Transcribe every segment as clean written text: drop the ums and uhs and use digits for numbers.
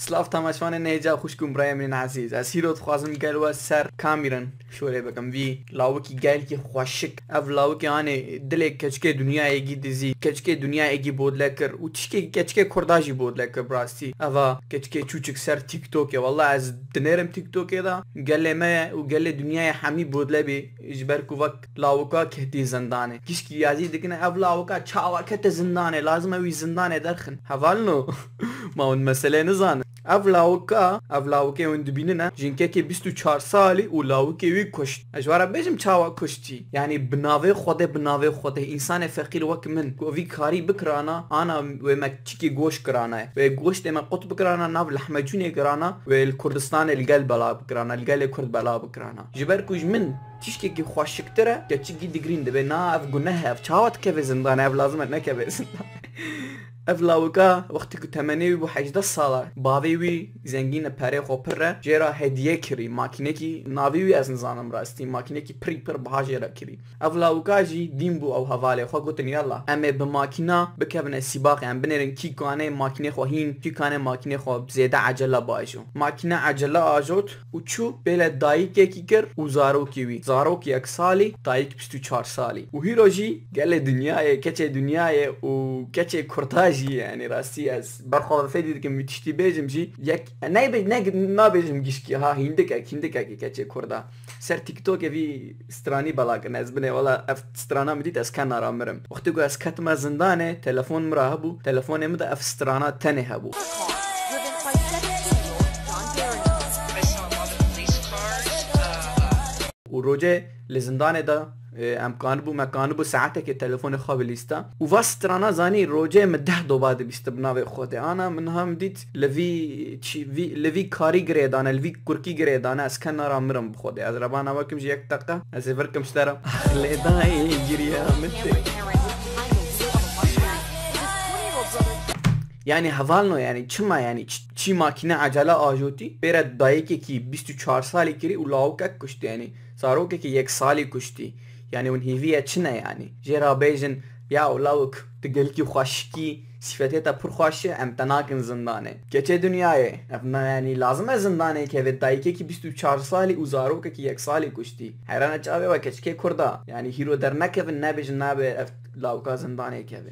سلاف تماشوان نیجا خوشکم برای من عزیز از هیروت خوازم گل و سر کامیرن شوره بکم وی لاوکی گل کی خوشک اف لاوکی آنه دل کچکه دنیا ایگی دزی کچکه دنیا ایگی بود لکر و تشکه کچکه کرداجی بود لکر براستی اوا کچکه چوچک سر تیک توک والله از دنرم تیک توک دا گل ما و گل دنیا حمی بود لبی اجبر کو وقت لاوکا کهتی زندانه کیش کی عزیز دیگه اف لاوکا چاوا کت زندانه لازم وی زندانه درخن حوالنو ما اون مسئله نزانه افلاوکه اون دبینه جنکه که 24 سالی و لاوکه وی کشت اجوارا بیجم چاوا کشتی یعنی بناوه خوده انسان فقیر وک من کو وی کاری بکرانا انا و مکچی گوش کرانا و گوشت ما قطب کرانا ناو لحمجونی کرانا و الکردستان القلب بلا بکرانا القلب کرد بلا بکرانا جبر کوج من تشکی که خوشکتره که چی دیگرین ده نه اف گناه اف چاوت که زندان اف لازم نه که زندان افلاوکا وقتی که 18 ساله باوی وی زنگین پره خوپره جرا هدیه کری ماکینه کی ناوی وی از نزانم راستی ماکینه کی پر بهاجه را کری افلاوکا جی دیم بو او حواله خو گوتن یالا امه به ماکینا بکبن سیباق ام بنرن کی کانه ماکینه خو هین کی کانه ماکینه خو زیاده عجله باجو ماکینه عجله آجوت و چو بله دایک کی کر و زارو کی وی زارو کی یک سالی دایک 24 سالی و هیروجی گله دنیای کچه دنیای و کچه کرتاج يعني راسي از برخوض فيدي كم بتشتي بيجم جي يك نا بيجم جيشكي ها هندك كاتشي كوردا سر تيك توك في استراني بلاك ناس بني ولا اف استرانا مديت اس كان رامرم وقتو اس كتما زندانه تلفون مراهبو تلفون مدا اف استرانا تنهبو وروجه لزندانه دا مكان بو ساعته که تلفن خواب لیستا و وسترانا زانی روجه مده دو بعد بیست بناوی خوده آنا من هم دید لوی کاری گریدانه لوی کرکی گریدانه از کنارا مرم بخوده از ربان اواکم جی یک دقیقه از ورکم شترم اخلی دایی گریه مته یعنی حوالنو یعنی چما یعنی چی ماکینه عجله آجوتی بیره دایی که 24 سالی کری و لاو که کشتی یعنی سارو که یک سالی کشتی يعني ون هيفيا تشنا يعني جيرا بيجن يا ولاوك تقلكي خوشكي صفتها پر خوشه ام تناكن زندانه كچه دنياي ابنا يعني لازم زندانه كه دايكي کی 24 سالي وزارو کی 1 سالي كشتي حيران چاوي و كچكي كردا يعني هيرو در نكف نبج ناب لاوكا زندانه كه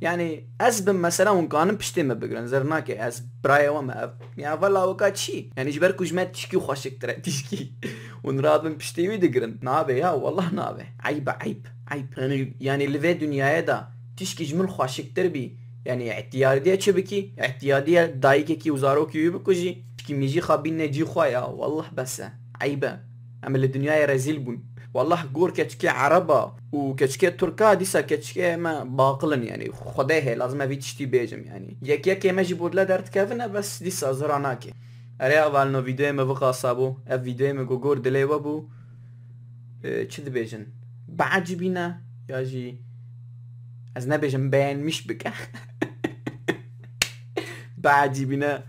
يعني اسب مثلا اون قانون پشته ما بگرن زرنا که از برای و ما يعني ولا وقت چی يعني جبر کجمت تشكي خوشك ترى تشكي ونراد من پشته می دگرن نابه يا والله نابه عيب يعني لفي دنيا دا تشكي جمل خوشك تربي يعني اعتياديه چه بكي اعتياديه دايكي کی وزارو کی بكجي تشكي ميجي خابين نجي خويا والله بس عيبه اما الدنيا رزيل بون والله گور کچکه عربا و کچکه ترکا دیسا کچکه ما باقلن يعني خداه لازم في تشتي بيجم يعني يك ماجي بودلا درت كافنا بس دیسا زراناكي اري اول نو فيديو ما بقى صابو اف فيديو ما گور دليوا بو چد بيجن بعجبينا ياجي از نبيجم بين مش بك بعجبينا